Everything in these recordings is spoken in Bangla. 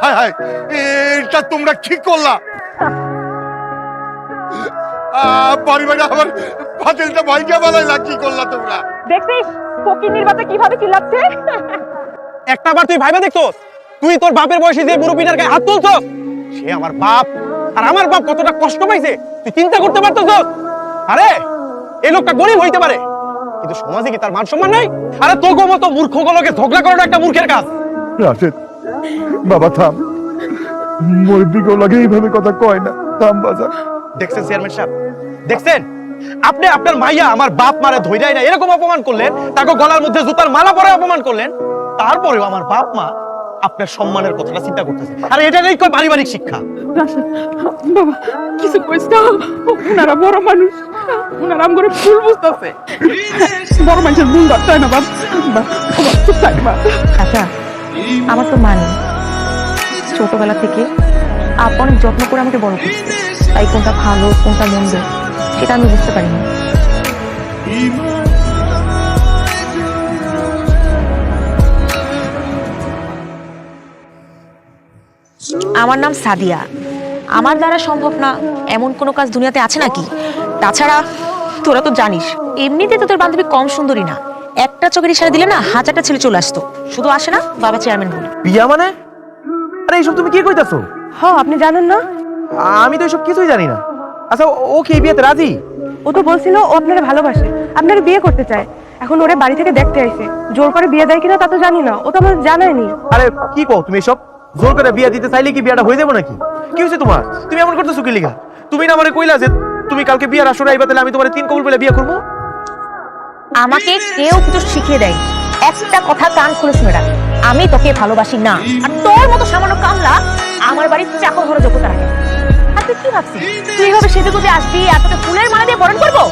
হায় হায়, এটা তোমরা কি করলা? পরিবারে আমার পাতিলটা ভাইকে বানাইলা, কি করলা তোমরা? দেখছিস ফকিন্নির বাচ্চা কিভাবে চিল্লাচ্ছে? একটাবার তুই ভাইবা দেখতো, তুই তোর বাপের বয়সে যে মুরব্বিটার গায়ে হাত তুলছ, সে আমার বাপ, আর আমার বাপ কতটা কষ্ট পাইছে তুই চিন্তা করতে পারতস? আরে এই লোকটা গরিব হইতে পারে, কিন্তু সমাজে কি তার মান সম্মান নাই? আরে তোর মতো মূর্খগুলোকে ঝগড়া করাটা একটা মূর্খের কাজ। রাশেদ, বাবা থাম, মুরব্বিকে লাগে এইভাবে কথা কয় না, থাম বাজার। দেখছেন চেয়ারম্যান সাহেব, দেখছেন আপনি আপনার মাইয়া আমার বাপ মারে ধইরাই না এরকম অপমান করলেন, তাকে গলার মধ্যে জুতার মালা পরে অপমান করলেন, তারপরেও আমার বাপ মা আপনার সম্মানের কথাটা চিন্তা করতেছে। আর এটা নেই কয় পারিবারিক শিক্ষা। বাবা কিছু কইস না, ওনারা বড় মানুষ, ওনারা আম করে ফুল বুঝতেছে। বড় মানুষের ভুল ধরতে হয় না বাবা, চুপ থাক বাবা। চাচা, আমার তো মা নেই, ছোটবেলা থেকে আপু অনেক যত্ন করে আমাকে বড় করছে, তাই কোনটা ভালো কোনটা মন্দ সেটা আমি বুঝতে পারিনি। আমার নাম সাদিয়া। আমার দ্বারা সম্ভব না এমন কোনো কাজ দুনিয়াতে আছে নাকি? তাছাড়া তোরা তো জানিস এমনিতে তোদের বান্ধবী কম সুন্দরী না, একটা চোখের ইশারা দিলে না হাজারটা ছেলে চলে আসতো। শুধু আসে না বাবা চেয়ারম্যান বলে। বিয়া মানে? আরে এইসব তুমি কি কইতাছো? হ্যাঁ আপনি জানেন না? আমি তো এইসব কিছুই জানি না। আচ্ছা ও কি এই বিয়েতে রাজি? ও তো বলছিল ও আপনারা ভালোবাসে, আপনারা বিয়ে করতে চায়। এখন ওরে বাড়ি থেকে দেখতে আইছে, জোর করে বিয়ে দেয় কিনা তা তো জানি না, ও তো আমাদের জানায়নি। আরে কি কও তুমি এসব? জোর করে বিয়া দিতে চাইলে কি বিয়াটা হয়ে যাবে নাকি? কি হয়েছে তোমার? তুমি এমন করতেছো কি লিগা? তুমি না আমারে কইলা যে তুমি কালকে বিয়ার আসরে আইবা, তাহলে আমি তোমারে 3 কবুল বলে বিয়ে করব? আমাকে কেউ কিছু শিখিয়ে দেয়, একটা কথা কান খুলে শুনে রাখ, আমি তোকে ভালোবাসি না। আর তোর মতো সামান্য কামলা আমার বাড়ির চাকর ঘরে যোগ্যতা রাখে। আর তুই কি ভাবছিস তুই এইভাবে সেজে গুজে আসবি আর তোকে ফুলের মালা দিয়ে বরণ করবো?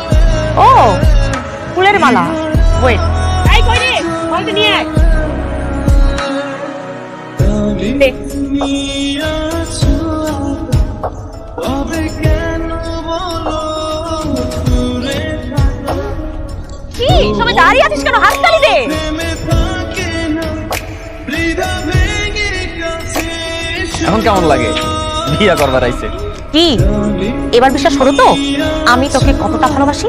ও ফুলের মালা, ওয়েট, এই কই রে, বলতে নিয়ে আয়। দে। কি সবাই দাঁড়িয়ে আছিস কেন? হাততালি দে। এখন কেমন লাগে বিয়া করবার আইছে? কি এবার বিশ্বাস করো তো আমি তোকে কতটা ভালোবাসি?